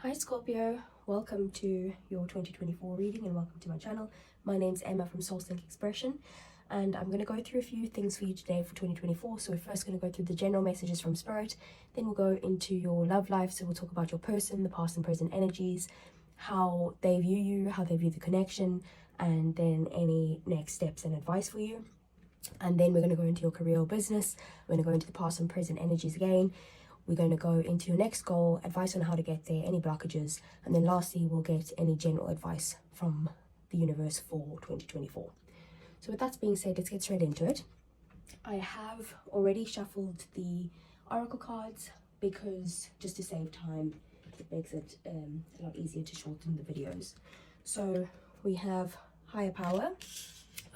Hi Scorpio, welcome to your 2024 reading and welcome to my channel. My name's Emma from SoulSync Expression and I'm going to go through a few things for you today for 2024. So we're first going to go through the general messages from Spirit, then we'll go into your love life. So we'll talk about your person, the past and present energies, how they view you, how they view the connection, and then any next steps and advice for you. And then we're going to go into your career or business. We're going to go into the past and present energies again. We're going to go into your next goal, advice on how to get there, any blockages, and then lastly we'll get any general advice from the universe for 2024. So with that being said, let's get straight into it. I have already shuffled the oracle cards because just to save time, it makes it a lot easier to shorten the videos. So we have higher power.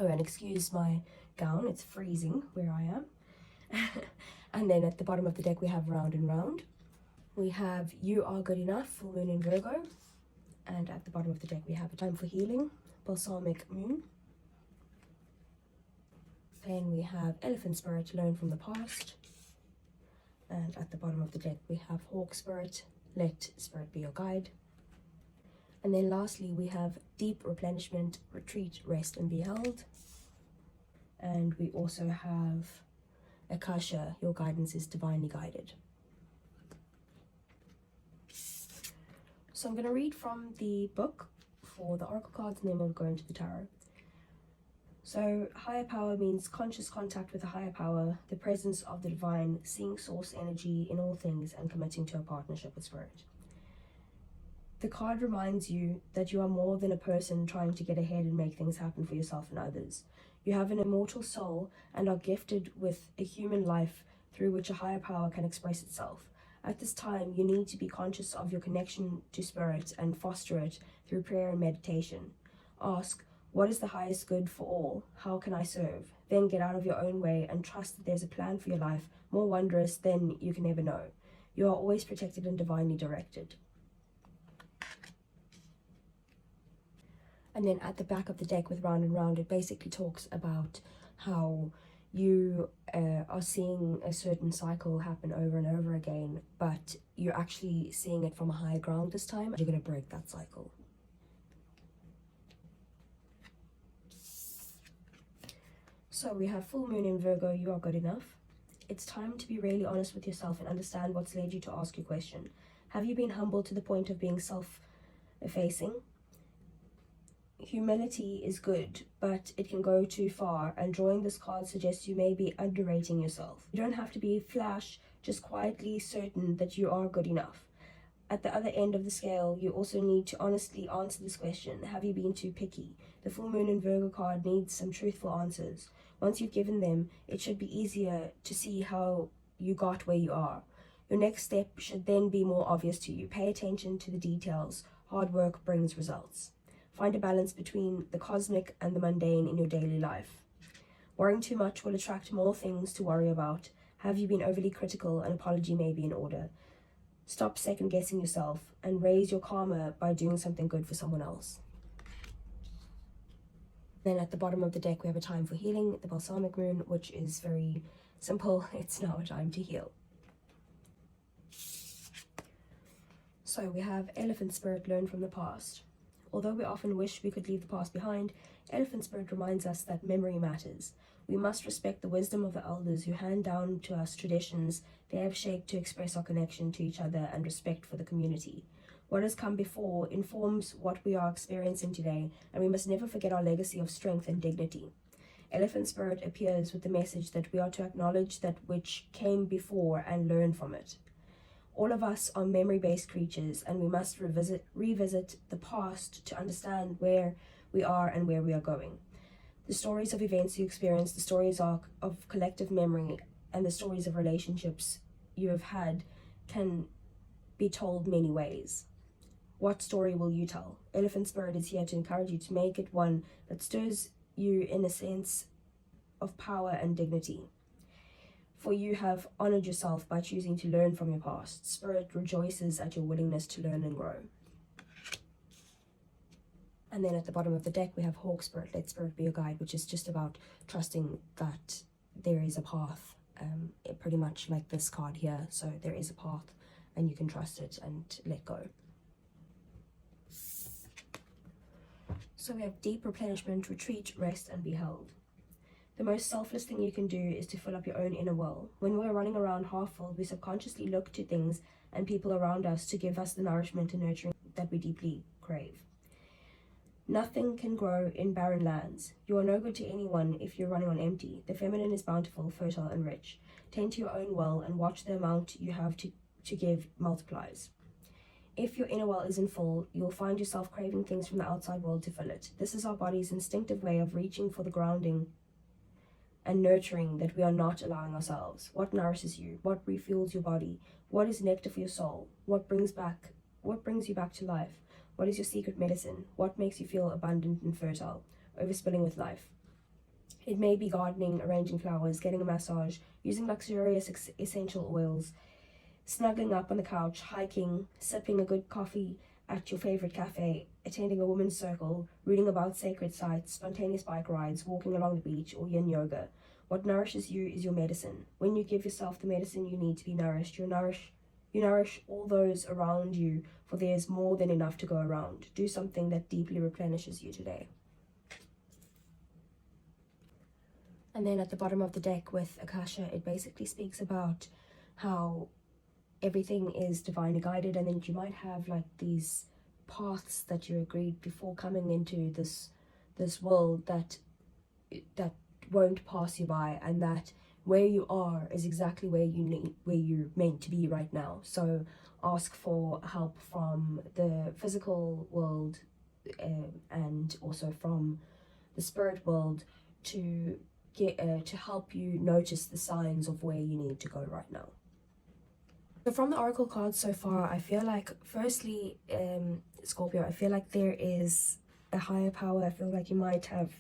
Oh, and excuse my gown, it's freezing where I am. And then at the bottom of the deck we have round and round. We have you are good enough, full moon in Virgo. And at the bottom of the deck we have a time for healing, balsamic moon. Then we have elephant spirit, learn from the past. And at the bottom of the deck we have hawk spirit, let spirit be your guide. And then lastly we have deep replenishment, retreat, rest and be held. And we also have Akasha, your guidance is divinely guided. So I'm going to read from the book for the oracle cards and then we'll go into the tarot. So higher power means conscious contact with a higher power, the presence of the divine, seeing source energy in all things and committing to a partnership with spirit. The card reminds you that you are more than a person trying to get ahead and make things happen for yourself and others. You have an immortal soul and are gifted with a human life through which a higher power can express itself. At this time, you need to be conscious of your connection to spirit and foster it through prayer and meditation. Ask, what is the highest good for all? How can I serve? Then get out of your own way and trust that there's a plan for your life more wondrous than you can ever know. You are always protected and divinely directed. And then at the back of the deck with round and round, it basically talks about how you are seeing a certain cycle happen over and over again, but you're actually seeing it from a higher ground this time. You're going to break that cycle. So we have full moon in Virgo, you are good enough. It's time to be really honest with yourself and understand what's led you to ask your question. Have you been humble to the point of being self-effacing? Humility is good, but it can go too far, and drawing this card suggests you may be underrating yourself. You don't have to be flash, just quietly certain that you are good enough. At the other end of the scale, you also need to honestly answer this question. Have you been too picky? The full moon in Virgo card needs some truthful answers. Once you've given them, it should be easier to see how you got where you are. Your next step should then be more obvious to you. Pay attention to the details. Hard work brings results. Find a balance between the cosmic and the mundane in your daily life. Worrying too much will attract more things to worry about. Have you been overly critical? An apology may be in order. Stop second-guessing yourself and raise your karma by doing something good for someone else. Then at the bottom of the deck we have a time for healing, the balsamic moon, which is very simple. It's now a time to heal. So we have elephant spirit, learn from the past. Although we often wish we could leave the past behind, elephant spirit reminds us that memory matters. We must respect the wisdom of the elders who hand down to us traditions they have shaped to express our connection to each other and respect for the community. What has come before informs what we are experiencing today, and we must never forget our legacy of strength and dignity. Elephant spirit appears with the message that we are to acknowledge that which came before and learn from it. All of us are memory-based creatures, and we must revisit the past to understand where we are and where we are going. The stories of events you experience, the stories of collective memory, and the stories of relationships you have had can be told many ways. What story will you tell? Elephant Spirit is here to encourage you to make it one that stirs you in a sense of power and dignity. For you have honored yourself by choosing to learn from your past. Spirit rejoices at your willingness to learn and grow. And then at the bottom of the deck we have hawk spirit, let spirit be your guide, which is just about trusting that there is a path, pretty much like this card here. So there is a path and you can trust it and let go. So we have deep replenishment, retreat, rest, and be held. The most selfless thing you can do is to fill up your own inner well. When we're running around half full, we subconsciously look to things and people around us to give us the nourishment and nurturing that we deeply crave. Nothing can grow in barren lands. You are no good to anyone if you're running on empty. The feminine is bountiful, fertile, and rich. Tend to your own well and watch the amount you have to give multiplies. If your inner well isn't full, you'll find yourself craving things from the outside world to fill it. This is our body's instinctive way of reaching for the grounding and nurturing that we are not allowing ourselves. What nourishes you? What refuels your body? What is nectar for your soul? What brings you back to life? What is your secret medicine? What makes you feel abundant and fertile, overspilling with life? It may be gardening, arranging flowers, getting a massage, using luxurious essential oils, snuggling up on the couch, hiking, sipping a good coffee at your favorite cafe, attending a women's circle, reading about sacred sites, spontaneous bike rides, walking along the beach, or yin yoga. What nourishes you is your medicine. When you give yourself the medicine you need to be nourished, you nourish all those around you, for there is more than enough to go around. Do something that deeply replenishes you today. And then at the bottom of the deck with Akasha, it basically speaks about how everything is divinely guided, and then you might have like these paths that you agreed before coming into this world that won't pass you by, and that where you are is exactly where you're meant to be right now. So ask for help from the physical world and also from the spirit world to help you notice the signs of where you need to go right now. So from the oracle cards so far, I feel like firstly, Scorpio, I feel like there is a higher power. I feel like you might have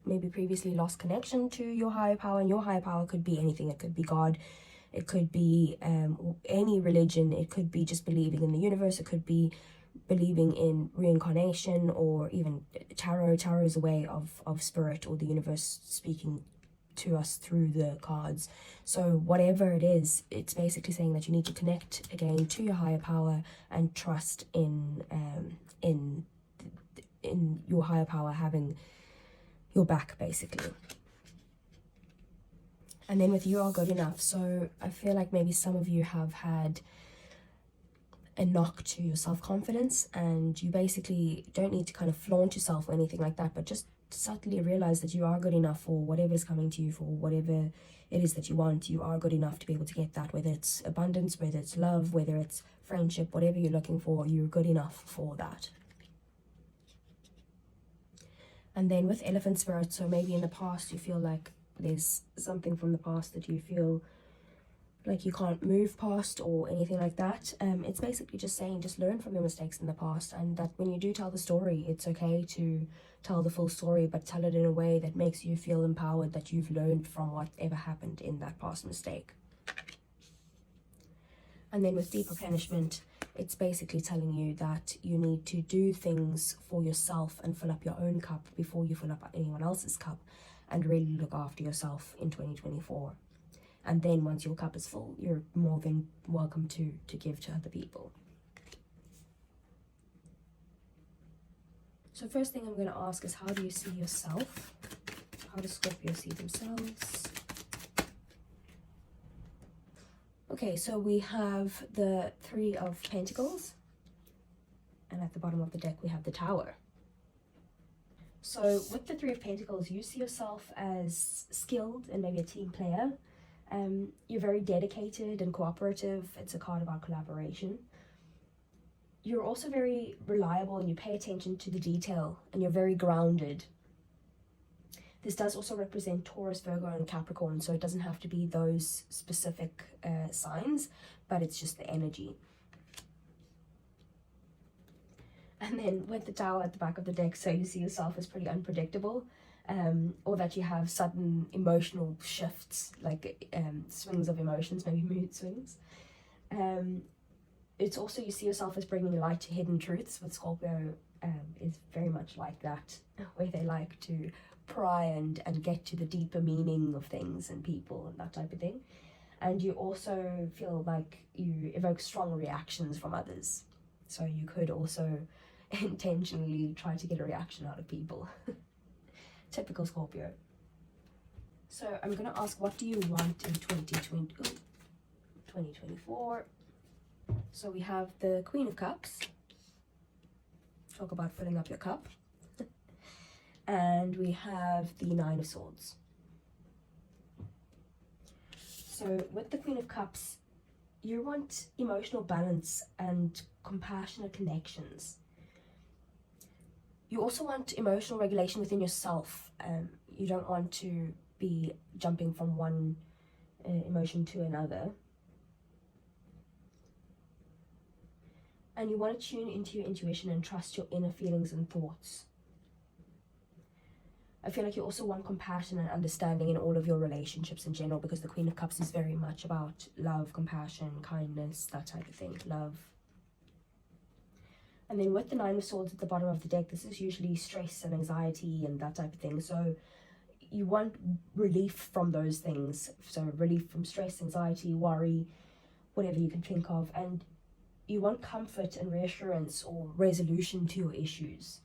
maybe previously lost connection to your higher power, and your higher power could be anything. It could be God, it could be any religion, it could be just believing in the universe, it could be believing in reincarnation, or even tarot. Tarot is a way of spirit or the universe speaking to us through the cards. So whatever it is, it's basically saying that you need to connect again to your higher power and trust in your higher power having your back, basically. And then with you are good enough, so I feel like maybe some of you have had a knock to your self-confidence, and you basically don't need to kind of flaunt yourself or anything like that, but just subtly realize that you are good enough for whatever is coming to you, for whatever it is that you want. You are good enough to be able to get that, whether it's abundance, whether it's love, whether it's friendship, whatever you're looking for, you're good enough for that. And then with Elephant Spirit, so maybe in the past you feel like there's something from the past that you feel like you can't move past or anything like that. It's basically just saying, just learn from your mistakes in the past, and that when you do tell the story, it's okay to tell the full story, but tell it in a way that makes you feel empowered, that you've learned from whatever happened in that past mistake. And then with deep replenishment, it's basically telling you that you need to do things for yourself and fill up your own cup before you fill up anyone else's cup, and really look after yourself in 2024. And then once your cup is full, you're more than welcome to give to other people. So first thing I'm going to ask is, how do you see yourself? How does Scorpio see themselves? Okay, so we have the Three of Pentacles, and at the bottom of the deck we have the Tower. So with the Three of Pentacles, you see yourself as skilled and maybe a team player. You're very dedicated and cooperative. It's a card about collaboration. You're also very reliable, and you pay attention to the detail, and you're very grounded. This does also represent Taurus, Virgo, and Capricorn, so it doesn't have to be those specific signs, but it's just the energy. And then with the Tower at the back of the deck, so you see yourself as pretty unpredictable, or that you have sudden emotional shifts, like swings of emotions, maybe mood swings. It's also, you see yourself as bringing light to hidden truths. With Scorpio is very much like that, where they like to pry and get to the deeper meaning of things and people and that type of thing. And you also feel like you evoke strong reactions from others. So you could also intentionally try to get a reaction out of people. Typical Scorpio. So I'm going to ask, what do you want in 2024? So we have the Queen of Cups. Talk about filling up your cup. And we have the Nine of Swords. So with the Queen of Cups, you want emotional balance and compassionate connections. You also want emotional regulation within yourself. You don't want to be jumping from one emotion to another. And you want to tune into your intuition and trust your inner feelings and thoughts. I feel like you also want compassion and understanding in all of your relationships in general, because the Queen of Cups is very much about love, compassion, kindness, that type of thing, love. And then with the Nine of Swords at the bottom of the deck, this is usually stress and anxiety and that type of thing. So you want relief from those things. So relief from stress, anxiety, worry, whatever you can think of. And you want comfort and reassurance or resolution to your issues.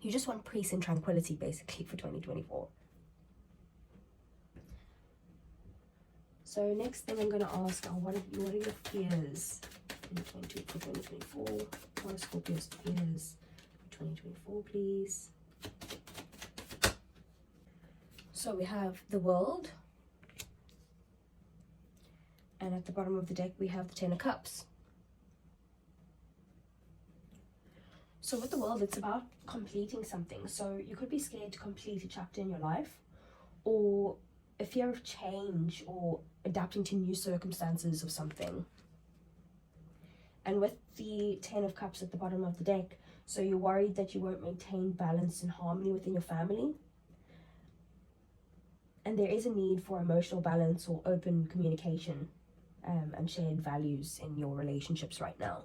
You just want peace and tranquility, basically, for 2024. So next thing I'm going to ask are, what are your fears for 2024? What are Scorpio's fears for 2024, please? So we have the World. And at the bottom of the deck, we have the Ten of Cups. So with the World, it's about completing something. So you could be scared to complete a chapter in your life, or a fear of change, or adapting to new circumstances or something. And with the Ten of Cups at the bottom of the deck, so you're worried that you won't maintain balance and harmony within your family. And there is a need for emotional balance or open communication and shared values in your relationships right now.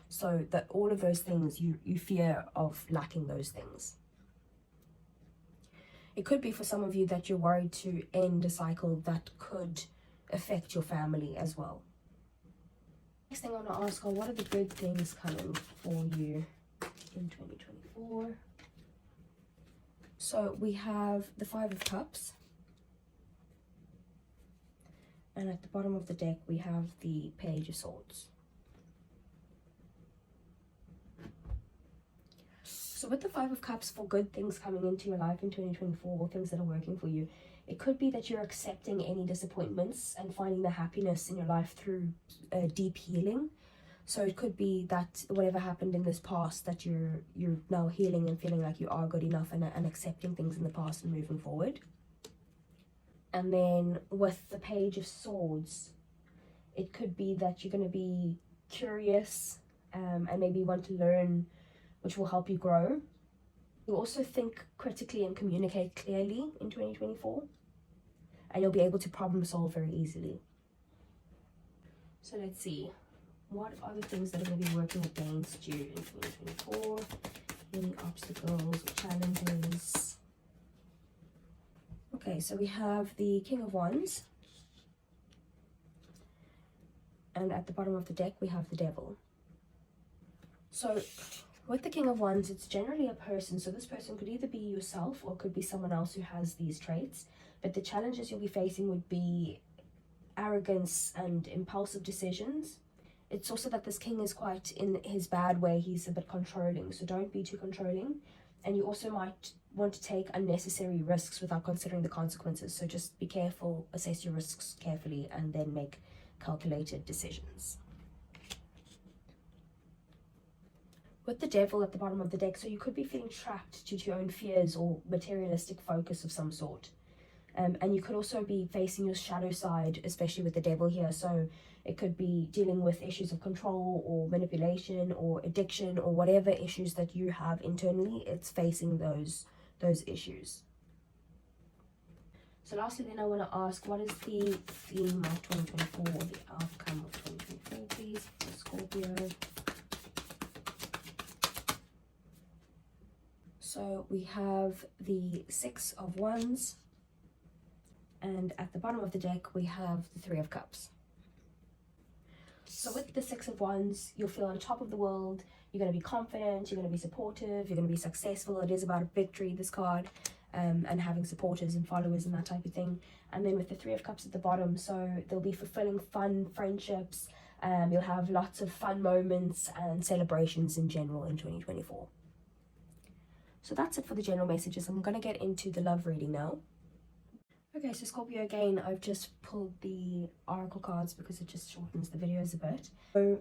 So that all of those things, you fear of lacking those things. It could be for some of you that you're worried to end a cycle that could affect your family as well. Next thing I want to ask are, what are the good things coming for you in 2024? So we have the Five of Cups. And at the bottom of the deck, we have the Page of Swords. So with the Five of Cups, for good things coming into your life in 2024, or things that are working for you, it could be that you're accepting any disappointments and finding the happiness in your life through deep healing. So it could be that whatever happened in this past, that you're now healing and feeling like you are good enough and accepting things in the past and moving forward. And then with the Page of Swords, it could be that you're going to be curious and maybe want to learn, which will help you grow. You'll also think critically and communicate clearly in 2024. And you'll be able to problem solve very easily. So let's see. What are the things that are going to be working against you in 2024? Any obstacles or challenges? Okay, so we have the King of Wands. And at the bottom of the deck, we have the Devil. So with the King of Wands, it's generally a person. So this person could either be yourself or could be someone else who has these traits. But the challenges you'll be facing would be arrogance and impulsive decisions. It's also that this king is quite in his bad way. He's a bit controlling. So don't be too controlling. And you also might want to take unnecessary risks without considering the consequences. So just be careful, assess your risks carefully, and then make calculated decisions. With the Devil at the bottom of the deck, so you could be feeling trapped due to your own fears or materialistic focus of some sort. And you could also be facing your shadow side, especially with the Devil here. So it could be dealing with issues of control or manipulation or addiction or whatever issues that you have internally. It's facing those issues. So lastly, then I want to ask, what is the theme of 2024, the outcome of 2024, please, for Scorpio? So we have the Six of Wands. And at the bottom of the deck, we have the Three of Cups. So with the Six of Wands, you'll feel on top of the world. You're going to be confident, you're going to be supportive, you're going to be successful. It is about a victory, this card, and having supporters and followers and that type of thing. And then with the Three of Cups at the bottom, so there'll be fulfilling fun friendships. You'll have lots of fun moments and celebrations in general in 2024. So that's it for the general messages. I'm going to get into the love reading now. Okay, so Scorpio, again, I've just pulled the oracle cards because it just shortens the videos a bit. So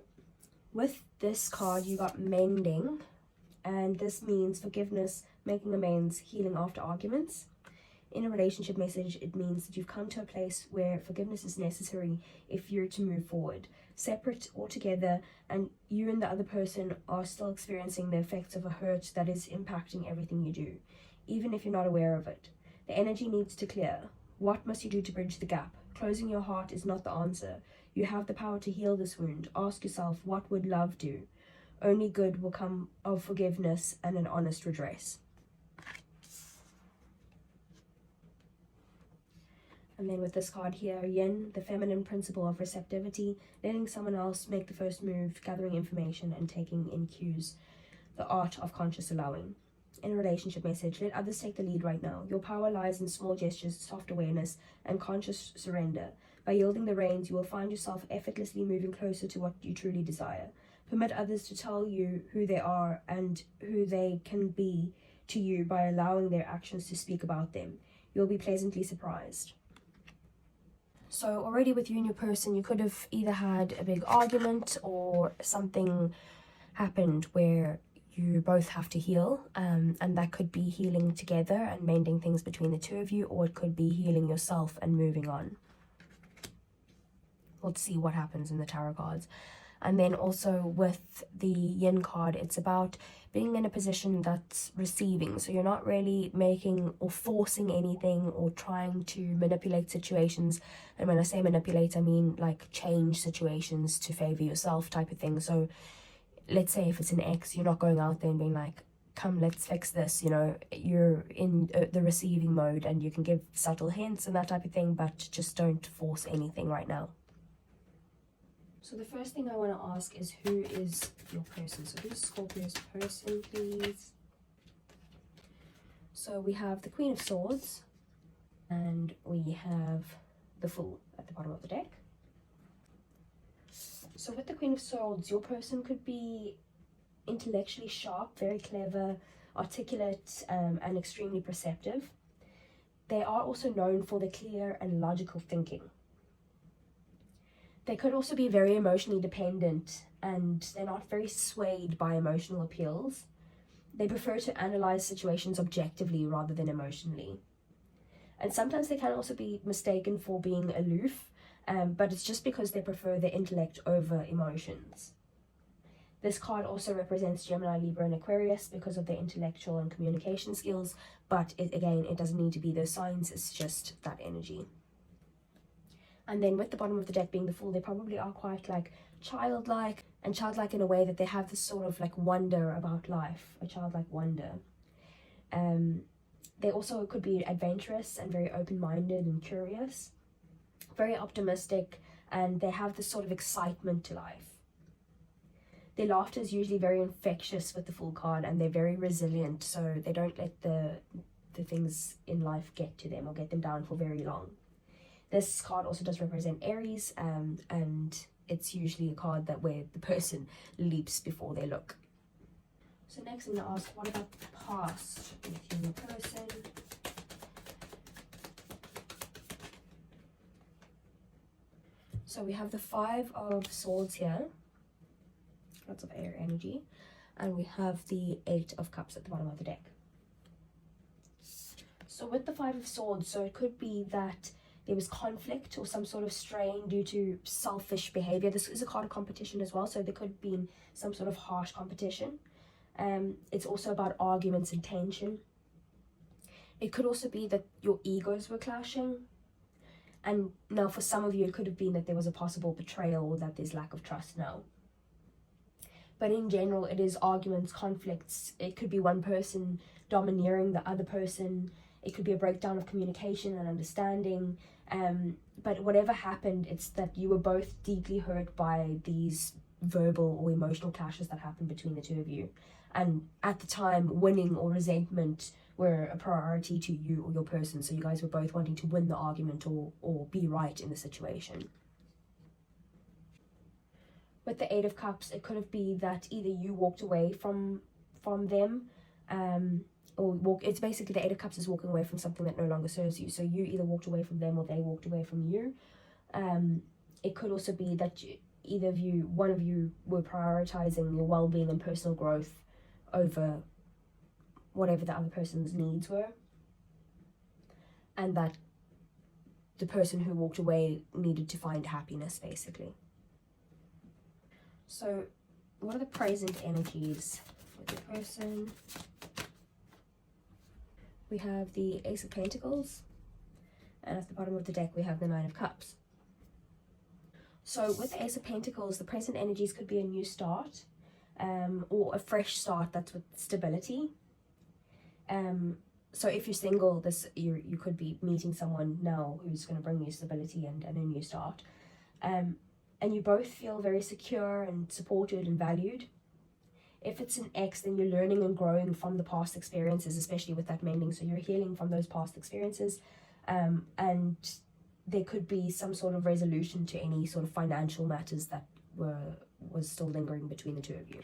with this card, you got mending, and this means forgiveness, making amends, healing after arguments. In a relationship message, it means that you've come to a place where forgiveness is necessary if you're to move forward. Separate or together, and you and the other person are still experiencing the effects of a hurt that is impacting everything you do, even if you're not aware of it. The energy needs to clear. What must you do to bridge the gap? Closing your heart is not the answer. You have the power to heal this wound. Ask yourself, what would love do? Only good will come of forgiveness and an honest redress. And then with this card here, Yin, the feminine principle of receptivity, letting someone else make the first move, gathering information and taking in cues, the art of conscious allowing. In a relationship message, let others take the lead right now. Your power lies in small gestures, soft awareness, and conscious surrender. By yielding the reins, you will find yourself effortlessly moving closer to what you truly desire. Permit others to tell you who they are and who they can be to you by allowing their actions to speak about them. You'll be pleasantly surprised. So already with you and your person, you could have either had a big argument or something happened where you both have to heal, and that could be healing together and mending things between the two of you, or it could be healing yourself and moving on. We'll see what happens in the tarot cards. And then also with the Yin card, it's about being in a position that's receiving. So you're not really making or forcing anything or trying to manipulate situations. And when I say manipulate, I mean like change situations to favor yourself type of thing. So let's say if it's an ex, you're not going out there and being like, come, let's fix this. You know, you're in the receiving mode and you can give subtle hints and that type of thing, but just don't force anything right now. So the first thing I want to ask is, who is your person? So who's Scorpio's person, please? So we have the Queen of Swords and we have the Fool at the bottom of the deck. So with the Queen of Swords, your person could be intellectually sharp, very clever, articulate, and extremely perceptive. They are also known for their clear and logical thinking. They could also be very emotionally dependent, and they're not very swayed by emotional appeals. They prefer to analyze situations objectively rather than emotionally. And sometimes they can also be mistaken for being aloof, but it's just because they prefer their intellect over emotions. This card also represents Gemini, Libra, and Aquarius because of their intellectual and communication skills, but again, it doesn't need to be those signs, it's just that energy. And then with the bottom of the deck being the Fool, they probably are quite like childlike, and childlike in a way that they have this sort of like wonder about life, a childlike wonder. They also could be adventurous and very open-minded and curious, very optimistic, and they have this sort of excitement to life. Their laughter is usually very infectious with the Fool card, and they're very resilient, so they don't let the things in life get to them or get them down for very long. This card also does represent Aries, and it's usually a card that where the person leaps before they look. So next I'm going to ask, what about the past with you and your person? So we have the Five of Swords here, lots of air energy, and we have the Eight of Cups at the bottom of the deck. So with the Five of Swords, so it could be that there was conflict or some sort of strain due to selfish behavior. This is a card of competition as well, so there could have been some sort of harsh competition. It's also about arguments and tension. It could also be that your egos were clashing. And now for some of you, it could have been that there was a possible betrayal or that there's lack of trust now. But in general, it is arguments, conflicts. It could be one person domineering the other person. It could be a breakdown of communication and understanding. But whatever happened, it's that you were both deeply hurt by these verbal or emotional clashes that happened between the two of you. And at the time, winning or resentment were a priority to you or your person. So you guys were both wanting to win the argument or be right in the situation. With the Eight of Cups, it could have been that either you walked away from them, it's basically the Eight of Cups is walking away from something that no longer serves you. So you either walked away from them or they walked away from you. It could also be that one of you were prioritizing your well-being and personal growth over whatever the other person's needs were, and that the person who walked away needed to find happiness, basically. So what are the present energies with the person? We have the Ace of Pentacles, and at the bottom of the deck we have the Nine of Cups. So with the Ace of Pentacles, the present energies could be a new start, or a fresh start that's with stability. So if you're single, you could be meeting someone now who's going to bring you stability and a new start. And you both feel very secure and supported and valued. If it's an ex, then you're learning and growing from the past experiences, especially with that mending. So you're healing from those past experiences, and there could be some sort of resolution to any sort of financial matters that was still lingering between the two of you.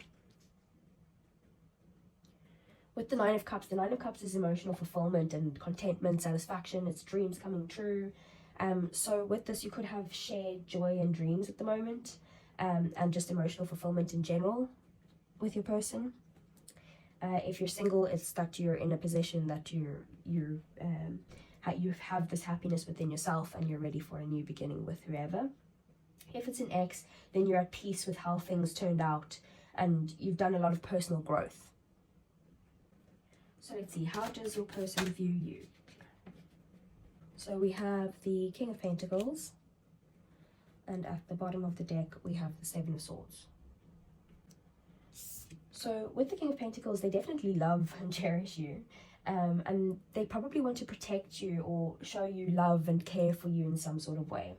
With the Nine of Cups, the Nine of Cups is emotional fulfillment and contentment, satisfaction. It's dreams coming true. So with this, you could have shared joy and dreams at the moment, and just emotional fulfillment in general with your person. If you're single, it's that you're in a position that you have this happiness within yourself and you're ready for a new beginning with whoever. If it's an ex, then you're at peace with how things turned out and you've done a lot of personal growth. So let's see, how does your person view you? So we have the King of Pentacles, and at the bottom of the deck we have the Seven of Swords. So with the King of Pentacles, they definitely love and cherish you, and they probably want to protect you or show you love and care for you in some sort of way.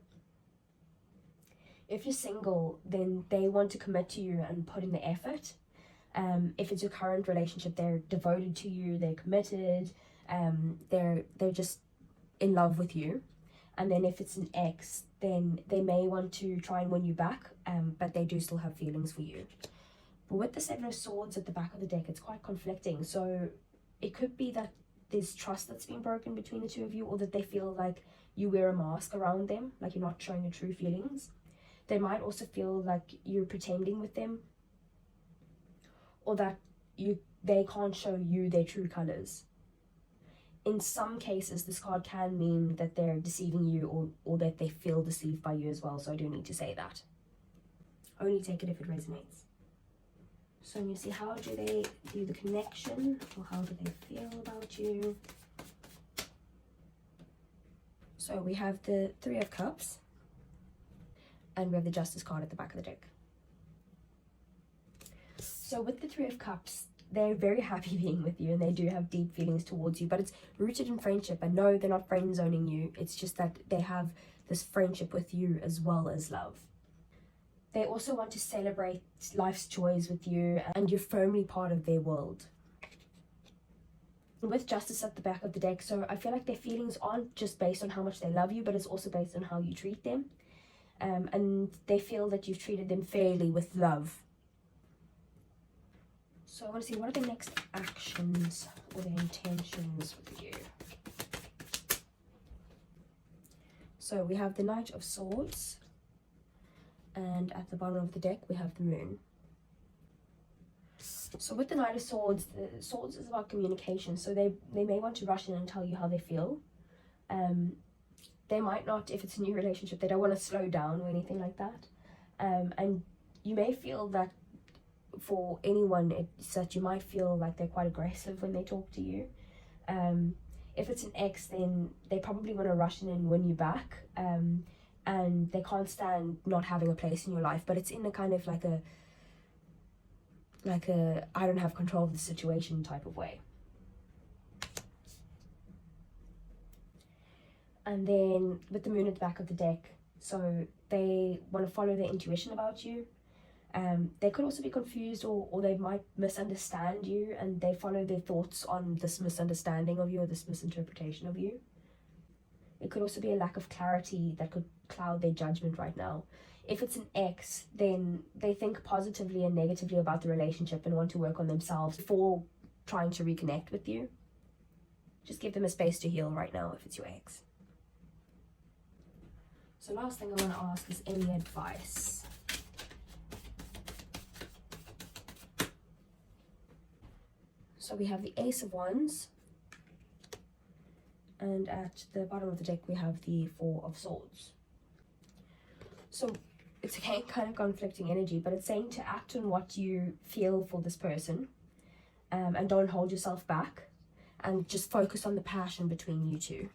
If you're single, then they want to commit to you and put in the effort. If it's your current relationship, they're devoted to you, they're committed, they're just in love with you. And then if it's an ex, then they may want to try and win you back, but they do still have feelings for you. But with the Seven of Swords at the back of the deck, it's quite conflicting. So it could be that there's trust that's been broken between the two of you, or that they feel like you wear a mask around them, like you're not showing your true feelings. They might also feel like you're pretending with them, or that they can't show you their true colors. In some cases, this card can mean that they're deceiving you, or that they feel deceived by you as well, so I do need to say that. Only take it if it resonates. So I'm going to see, how do they view the connection, or how do they feel about you? So we have the Three of Cups, and we have the Justice card at the back of the deck. So with the Three of Cups, they're very happy being with you and they do have deep feelings towards you, but it's rooted in friendship. And no, they're not friend zoning you. It's just that they have this friendship with you as well as love. They also want to celebrate life's joys with you, and you're firmly part of their world. With Justice at the back of the deck, so I feel like their feelings aren't just based on how much they love you, but it's also based on how you treat them. And they feel that you've treated them fairly with love. So I want to see, what are the next actions or their intentions with you? So we have the Knight of Swords, and at the bottom of the deck we have the Moon. So with the Knight of Swords, the Swords is about communication, so they may want to rush in and tell you how they feel. They might not, if it's a new relationship, they don't want to slow down or anything like that. And you may feel that for anyone, it's that you might feel like they're quite aggressive when they talk to you. If it's an ex, then they probably want to rush in and win you back, and they can't stand not having a place in your life, but it's in a kind of like a I don't have control of the situation type of way. And then with the moon at the back of the deck, so they want to follow their intuition about you. They could also be confused, or they might misunderstand you, and they follow their thoughts on this misunderstanding of you or this misinterpretation of you. It could also be a lack of clarity that could cloud their judgment right now. If it's an ex, then they think positively and negatively about the relationship and want to work on themselves before trying to reconnect with you. Just give them a space to heal right now if it's your ex. So last thing I want to ask is any advice. So we have the Ace of Wands, and at the bottom of the deck we have the Four of Swords. So it's again kind of conflicting energy, but it's saying to act on what you feel for this person, and don't hold yourself back, and just focus on the passion between you two.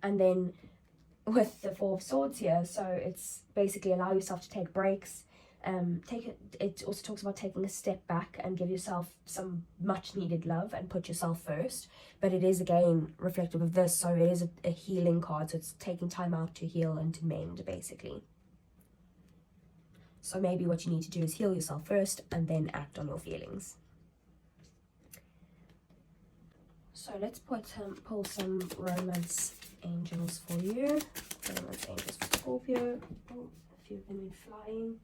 And then with the Four of Swords here, so it's basically allow yourself to take breaks. It also talks about taking a step back and give yourself some much needed love and put yourself first. But it is again reflective of this, so it is a healing card, so it's taking time out to heal and to mend basically. So maybe what you need to do is heal yourself first and then act on your feelings. So let's pull some romance angels for you. Romance angels for Scorpio. Oh, a few of them went flying.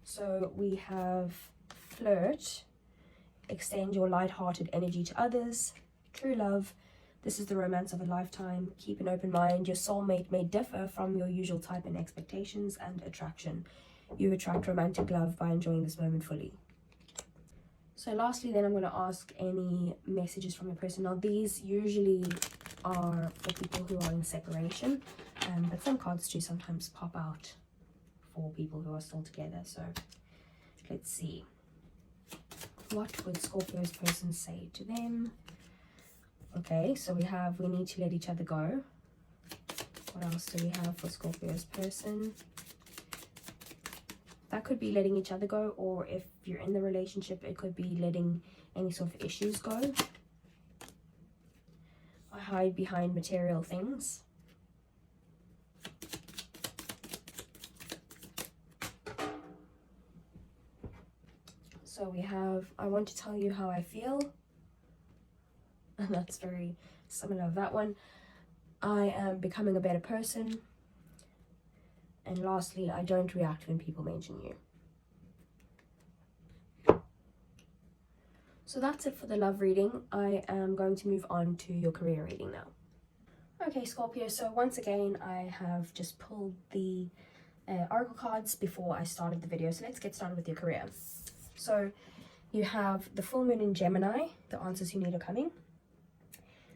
So we have flirt, extend your light-hearted energy to others, true love, this is the romance of a lifetime, keep an open mind, your soulmate may differ from your usual type in expectations and attraction. You attract romantic love by enjoying this moment fully. So lastly then I'm going to ask any messages from your person. Now these usually are for people who are in separation, but some cards do sometimes pop out for people who are still together. So let's see. What would Scorpio's person say to them? Okay, so we need to let each other go. What else do we have for Scorpio's person? That could be letting each other go, or if you're in the relationship, it could be letting any sort of issues go. I hide behind material things. So we have, I want to tell you how I feel. And that's very similar to that one. I am becoming a better person. And lastly, I don't react when people mention you. So that's it for the love reading. I am going to move on to your career reading now. Okay, Scorpio, so once again, I have just pulled the oracle cards before I started the video. So let's get started with your career. So you have the full moon in Gemini, the answers you need are coming.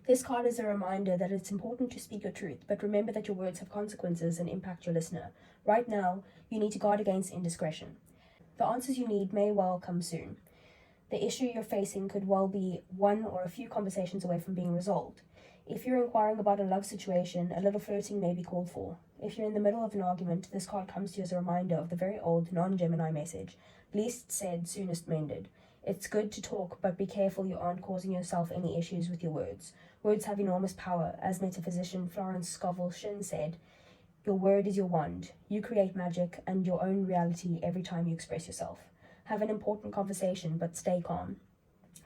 This card is a reminder that it's important to speak your truth, but remember that your words have consequences and impact your listener. Right now, you need to guard against indiscretion. The answers you need may well come soon. The issue you're facing could well be one or a few conversations away from being resolved. If you're inquiring about a love situation, a little flirting may be called for. If you're in the middle of an argument, this card comes to you as a reminder of the very old non-Gemini message, least said, soonest mended. It's good to talk, but be careful you aren't causing yourself any issues with your words. Words have enormous power. As metaphysician Florence Scovel Shinn said, your word is your wand. You create magic and your own reality every time you express yourself. Have an important conversation, but stay calm.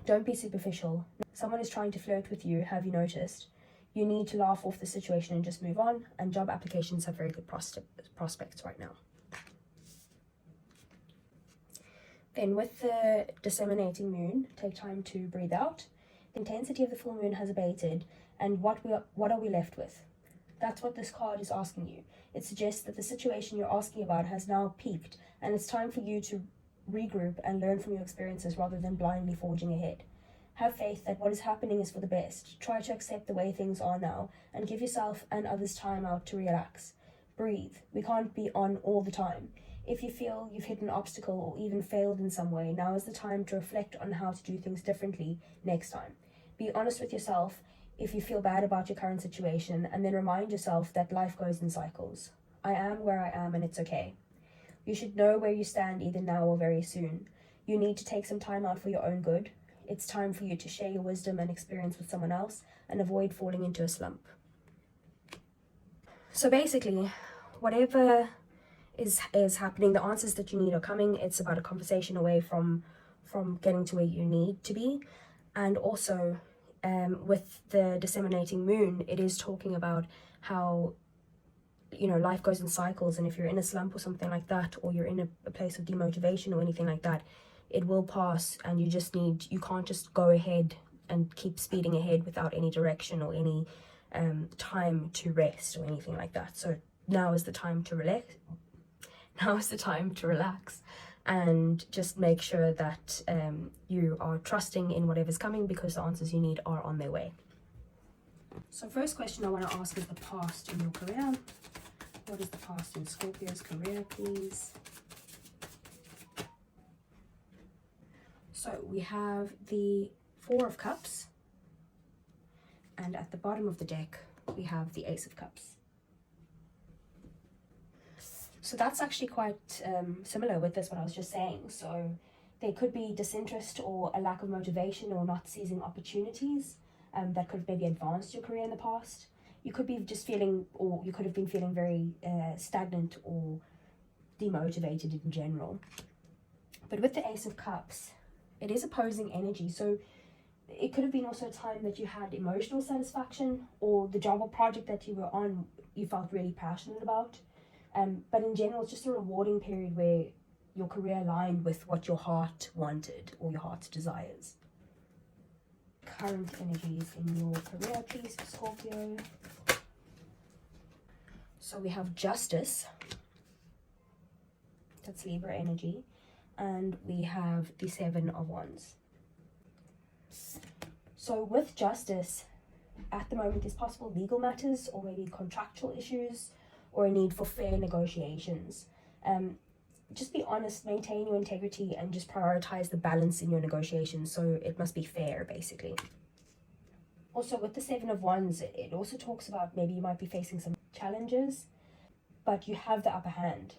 Don't be superficial. Someone is trying to flirt with you, have you noticed? You need to laugh off the situation and just move on, and job applications have very good prospects right now. Then with the disseminating moon, take time to breathe out. The intensity of the full moon has abated, and what are we left with? That's what this card is asking you. It suggests that the situation you're asking about has now peaked, and it's time for you to regroup and learn from your experiences rather than blindly forging ahead. Have faith that what is happening is for the best. Try to accept the way things are now, and give yourself and others time out to relax. Breathe. We can't be on all the time. If you feel you've hit an obstacle or even failed in some way, now is the time to reflect on how to do things differently next time. Be honest with yourself if you feel bad about your current situation, and then remind yourself that life goes in cycles. I am where I am and it's okay. You should know where you stand either now or very soon. You need to take some time out for your own good. it's time for you to share your wisdom and experience with someone else and avoid falling into a slump. So basically, whatever is happening, the answers that you need are coming. It's about a conversation away from getting to where you need to be. And also, with the disseminating moon, it is talking about how, you know, life goes in cycles, and if you're in a slump or something like that, or you're in a place of demotivation or anything like that, it will pass, and you can't just go ahead and keep speeding ahead without any direction or any time to rest or anything like that. So now is the time to relax. Now is the time to relax and just make sure that you are trusting in whatever's coming, because the answers you need are on their way. So first question I want to ask is the past in your career. What is the past in Scorpio's career, please? So we have the Four of Cups, and at the bottom of the deck we have the Ace of Cups. So that's actually quite similar with this, what I was just saying. So there could be disinterest or a lack of motivation or not seizing opportunities that could have maybe advanced your career in the past. You could be just feeling, or you could have been feeling very stagnant or demotivated in general. But with the Ace of Cups, it is opposing energy. So it could have been also a time that you had emotional satisfaction, or the job or project that you were on you felt really passionate about. But in general, it's just a rewarding period where your career aligned with what your heart wanted or your heart's desires. Current energies in your career, please, for Scorpio. So we have Justice. That's Libra energy. And we have the Seven of Wands. So with Justice, at the moment, there's possible legal matters or maybe contractual issues, or a need for fair negotiations. Just be honest, maintain your integrity, and just prioritize the balance in your negotiations. So it must be fair, basically. Also, with the Seven of Wands, it also talks about maybe you might be facing some challenges, but you have the upper hand.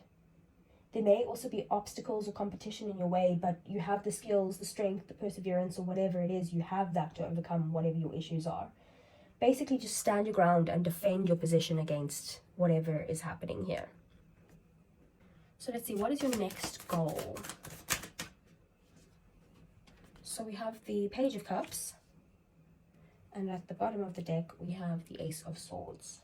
There may also be obstacles or competition in your way, but you have the skills, the strength, the perseverance, or whatever it is, you have that to overcome whatever your issues are. Basically, just stand your ground and defend your position against whatever is happening here. So let's see, what is your next goal? So we have the Page of Cups, and at the bottom of the deck we have the Ace of Swords.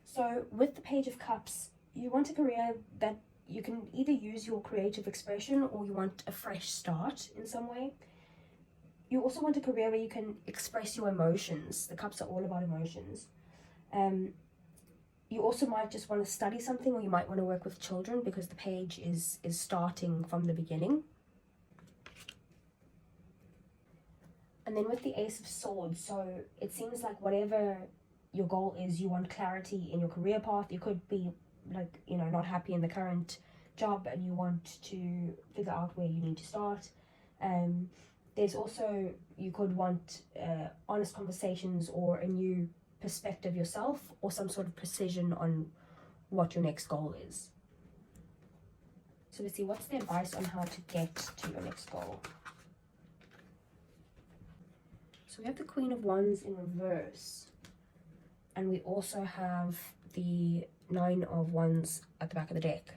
So with the Page of Cups, you want a career that you can either use your creative expression, or you want a fresh start in some way. You also want a career where you can express your emotions. The cups are all about emotions. You also might just want to study something, or you might want to work with children, because the page is starting from the beginning. And then with the Ace of Swords, so it seems like whatever your goal is, you want clarity in your career path. You could be like, you know, not happy in the current job and you want to figure out where you need to start. There's also, you could want honest conversations or a new perspective yourself, or some sort of precision on what your next goal is. So let's see, what's the advice on how to get to your next goal? So we have the Queen of Wands in reverse, and we also have the Nine of Wands at the back of the deck.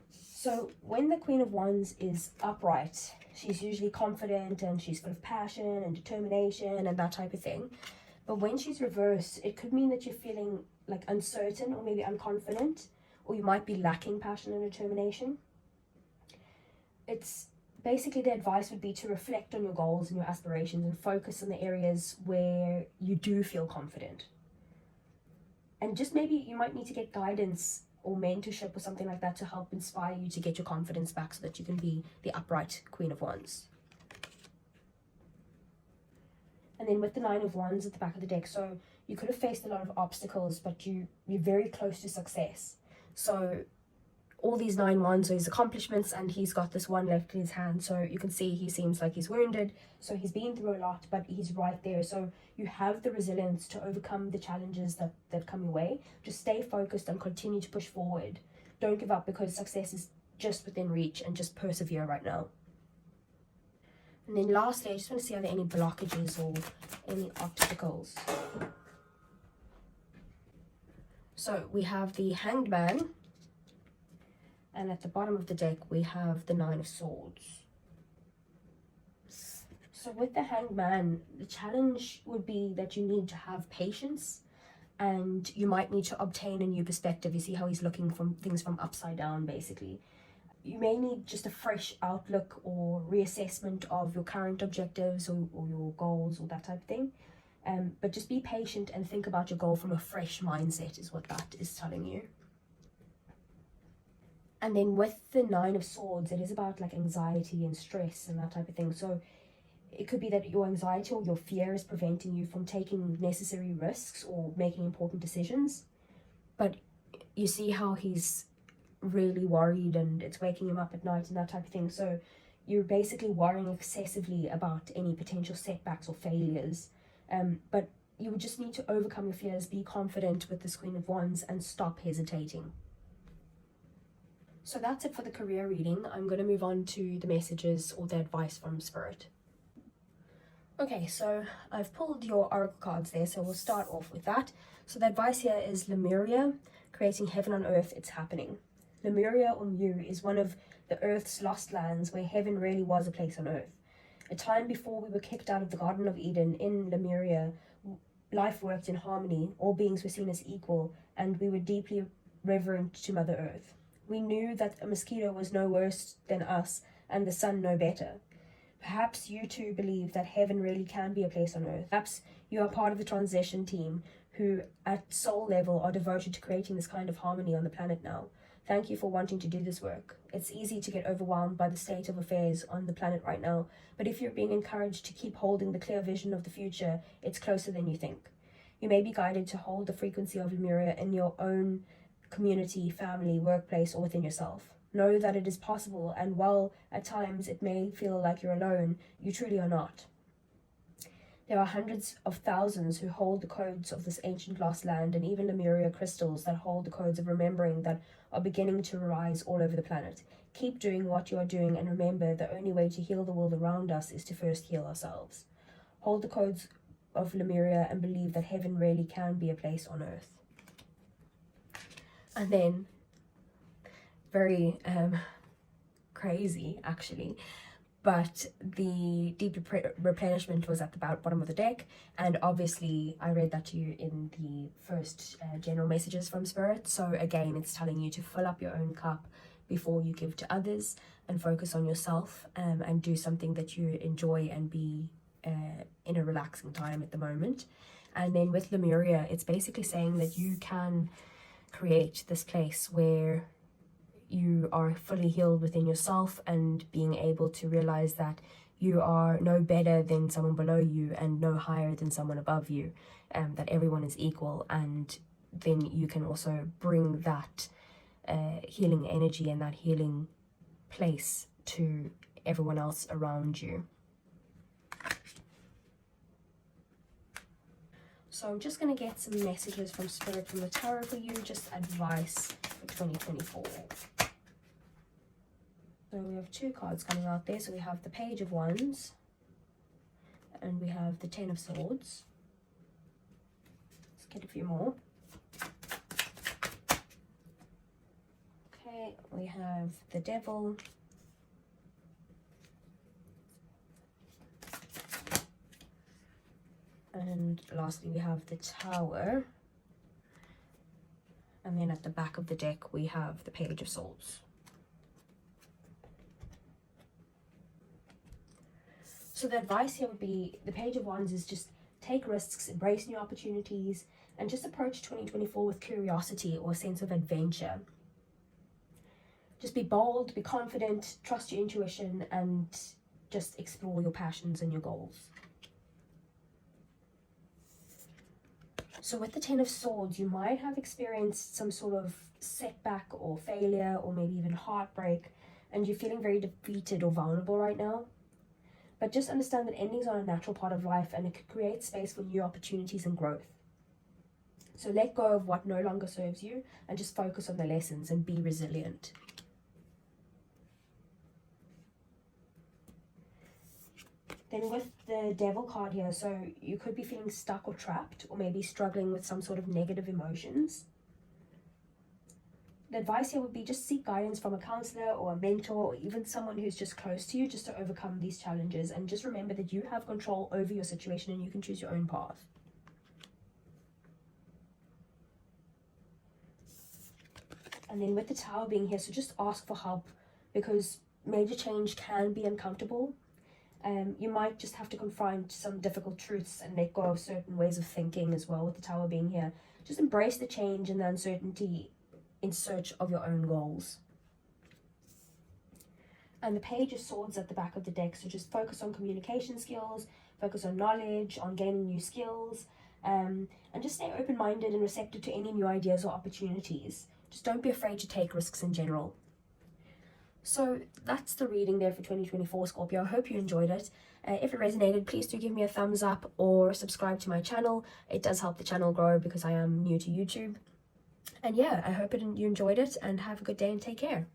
So when the Queen of Wands is upright, she's usually confident and she's full of passion and determination and that type of thing. But when she's reversed, it could mean that you're feeling like uncertain or maybe unconfident, or you might be lacking passion and determination. It's basically, the advice would be to reflect on your goals and your aspirations and focus on the areas where you do feel confident. And just maybe you might need to get guidance or mentorship or something like that to help inspire you to get your confidence back, so that you can be the upright Queen of Wands. And then with the Nine of Wands at the back of the deck, so you could have faced a lot of obstacles, but you're very close to success. So all these 9 wands are his accomplishments, and he's got this one left in his hand. So you can see he seems like he's wounded, so he's been through a lot, but he's right there. So you have the resilience to overcome the challenges that come your way. Just stay focused and continue to push forward. Don't give up, because success is just within reach, and just persevere right now. And then lastly, I just want to see, are there any blockages or any obstacles? So we have the Hanged Man, and at the bottom of the deck we have the Nine of Swords. So with the Hanged Man, the challenge would be that you need to have patience, and you might need to obtain a new perspective. You see how he's looking from things from upside down, basically. You may need just a fresh outlook or reassessment of your current objectives or your goals or that type of thing. But just be patient and think about your goal from a fresh mindset is what that is telling you. And then with the Nine of Swords, it is about like anxiety and stress and that type of thing. So it could be that your anxiety or your fear is preventing you from taking necessary risks or making important decisions. But you see how he's really worried and it's waking him up at night and that type of thing. So you're basically worrying excessively about any potential setbacks or failures. But you would just need to overcome your fears, be confident with this Queen of Wands, and stop hesitating. So that's it for the career reading. I'm going to move on to the messages or the advice from Spirit. Okay, so I've pulled your oracle cards there, so we'll start off with that. So the advice here is Lemuria, creating heaven on earth, it's happening. Lemuria or Mu is one of the earth's lost lands where heaven really was a place on earth. A time before we were kicked out of the Garden of Eden, in Lemuria, life worked in harmony, all beings were seen as equal, and we were deeply reverent to Mother Earth. We knew that a mosquito was no worse than us and the sun no better. Perhaps you too believe that heaven really can be a place on earth. Perhaps you are part of the transition team who at soul level are devoted to creating this kind of harmony on the planet now. Thank you for wanting to do this work. It's easy to get overwhelmed by the state of affairs on the planet right now, but if you're being encouraged to keep holding the clear vision of the future, it's closer than you think. You may be guided to hold the frequency of Lemuria in your own community, family, workplace, or within yourself. Know that it is possible, and while at times it may feel like you're alone, you truly are not. There are hundreds of thousands who hold the codes of this ancient lost land, and even Lemuria crystals that hold the codes of remembering that are beginning to arise all over the planet. Keep doing what you are doing, and remember, the only way to heal the world around us is to first heal ourselves. Hold the codes of Lemuria and believe that heaven really can be a place on earth. And then, very crazy actually, but the deep replenishment was at the bottom of the deck, and obviously I read that to you in the first general messages from Spirit. So again, it's telling you to fill up your own cup before you give to others, and focus on yourself, and do something that you enjoy and be in a relaxing time at the moment. And then with Lemuria, it's basically saying that you can create this place where you are fully healed within yourself, and being able to realize that you are no better than someone below you and no higher than someone above you, that everyone is equal. And then you can also bring that healing energy and that healing place to everyone else around you. So I'm just going to get some messages from Spirit from the Tarot for you, just advice for 2024. So we have two cards coming out there. So we have the Page of Wands and we have the Ten of Swords. Let's get a few more. Okay, we have the Devil. And lastly, we have the Tower. And then at the back of the deck, we have the Page of Swords. So the advice here would be, the Page of Wands is just take risks, embrace new opportunities, and just approach 2024 with curiosity or a sense of adventure. Just be bold, be confident, trust your intuition, and just explore your passions and your goals. So with the Ten of Swords, you might have experienced some sort of setback or failure or maybe even heartbreak, and you're feeling very defeated or vulnerable right now. But just understand that endings are a natural part of life, and it could create space for new opportunities and growth. So let go of what no longer serves you and just focus on the lessons and be resilient. Then with the Devil card here, so you could be feeling stuck or trapped, or maybe struggling with some sort of negative emotions. The advice here would be just seek guidance from a counselor or a mentor, or even someone who's just close to you, just to overcome these challenges. And just remember that you have control over your situation and you can choose your own path. And then with the Tower being here, so just ask for help, because major change can be uncomfortable. You might just have to confront some difficult truths and let go of certain ways of thinking as well with the Tower being here. Just embrace the change and the uncertainty in search of your own goals. And the Page of Swords at the back of the deck, so just focus on communication skills, focus on knowledge, on gaining new skills, and just stay open-minded and receptive to any new ideas or opportunities. Just don't be afraid to take risks in general. So that's the reading there for 2024, Scorpio. I hope you enjoyed it. If it resonated, please do give me a thumbs up or subscribe to my channel. It does help the channel grow because I am new to YouTube. And yeah, I hope you enjoyed it, and have a good day and take care.